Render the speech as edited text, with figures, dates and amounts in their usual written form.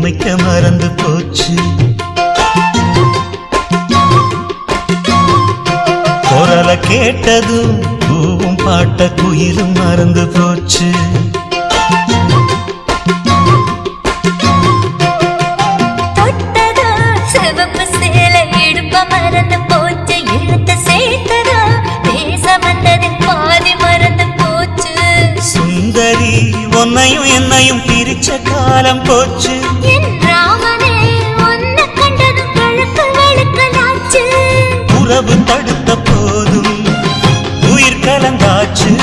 பிரமிக்க மறந்து போச்சு. குரல கேட்டதும் பூவும் பாட்ட குயிலும் மறந்து போச்சு. சுந்தரி உன்னையும் என்னையும் பிரிச்ச காலம் போச்சு. உறவு தடுத்த போதும் உயிர் கலந்தாச்சு.